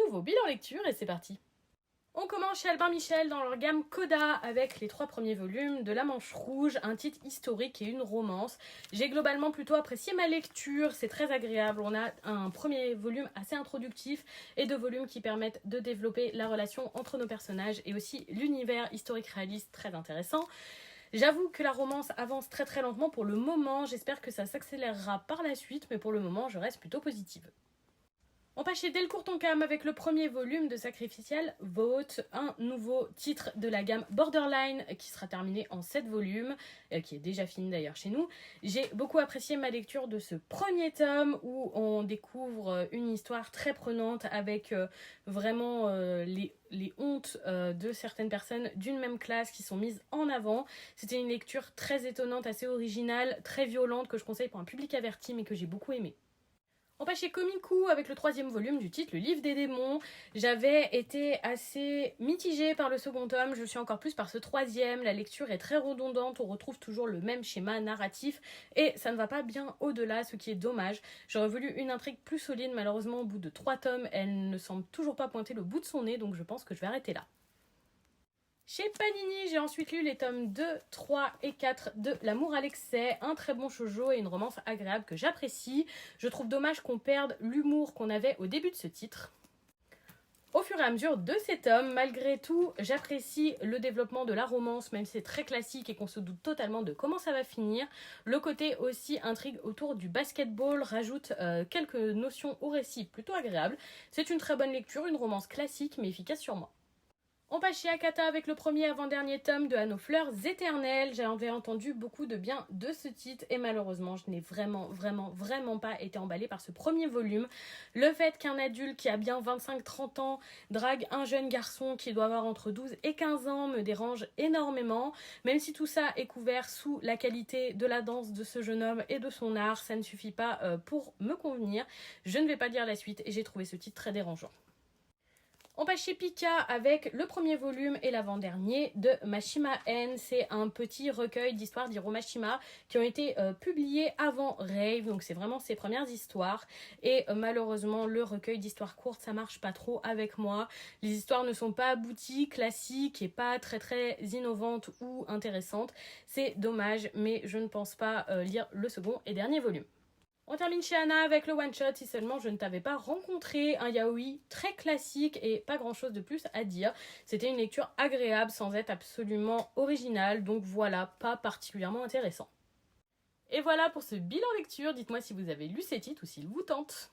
nouveau bilan lecture et c'est parti. On commence chez Albin Michel dans leur gamme Coda avec les 3 premiers volumes de La Manche Rouge, un titre historique et une romance. J'ai globalement plutôt apprécié ma lecture, c'est très agréable. On a un premier volume assez introductif et 2 volumes qui permettent de développer la relation entre nos personnages et aussi l'univers historique réaliste très intéressant. J'avoue que la romance avance très très lentement pour le moment, j'espère que ça s'accélérera par la suite, mais pour le moment je reste plutôt positive. On passe chez Delcourt Tonkam avec le premier volume de Sacrificial Vote, un nouveau titre de la gamme Borderline qui sera terminé en 7 volumes, qui est déjà fini d'ailleurs chez nous. J'ai beaucoup apprécié ma lecture de ce premier tome où on découvre une histoire très prenante avec vraiment les hontes de certaines personnes d'une même classe qui sont mises en avant. C'était une lecture très étonnante, assez originale, très violente que je conseille pour un public averti mais que j'ai beaucoup aimé. On passe chez Komiku avec le 3e volume du titre Le Livre des démons. J'avais été assez mitigée par le second tome, je suis encore plus par ce 3e. La lecture est très redondante, on retrouve toujours le même schéma narratif et ça ne va pas bien au-delà, ce qui est dommage. J'aurais voulu une intrigue plus solide, malheureusement au bout de 3 tomes, elle ne semble toujours pas pointer le bout de son nez, donc je pense que je vais arrêter là. Chez Panini, j'ai ensuite lu les tomes 2, 3 et 4 de L'amour à l'excès, un très bon shoujo et une romance agréable que j'apprécie. Je trouve dommage qu'on perde l'humour qu'on avait au début de ce titre. Au fur et à mesure de ces tomes, malgré tout, j'apprécie le développement de la romance, même si c'est très classique et qu'on se doute totalement de comment ça va finir. Le côté aussi intrigue autour du basketball rajoute quelques notions au récit plutôt agréables. C'est une très bonne lecture, une romance classique mais efficace sur moi. On passe chez Akata avec le premier avant-dernier tome de À nos fleurs éternelles. J'avais entendu beaucoup de bien de ce titre et malheureusement je n'ai vraiment pas été emballée par ce premier volume. Le fait qu'un adulte qui a bien 25-30 ans drague un jeune garçon qui doit avoir entre 12 et 15 ans me dérange énormément. Même si tout ça est couvert sous la qualité de la danse de ce jeune homme et de son art, ça ne suffit pas pour me convenir. Je ne vais pas lire la suite et j'ai trouvé ce titre très dérangeant. On passe chez Pika avec le premier volume et l'avant-dernier de Mashima N. C'est un petit recueil d'histoires d'Hiro qui ont été publiés avant Rave, donc c'est vraiment ses premières histoires. Et malheureusement, le recueil d'histoires courtes, ça marche pas trop avec moi. Les histoires ne sont pas abouties, classiques et pas très innovantes ou intéressantes. C'est dommage, mais je ne pense pas lire le second et dernier volume. On termine chez Anna avec le one-shot Si seulement je ne t'avais pas rencontré, un yaoi très classique et pas grand-chose de plus à dire. C'était une lecture agréable sans être absolument originale, donc voilà, pas particulièrement intéressant. Et voilà pour ce bilan lecture, dites-moi si vous avez lu ces titres ou s'ils vous tentent.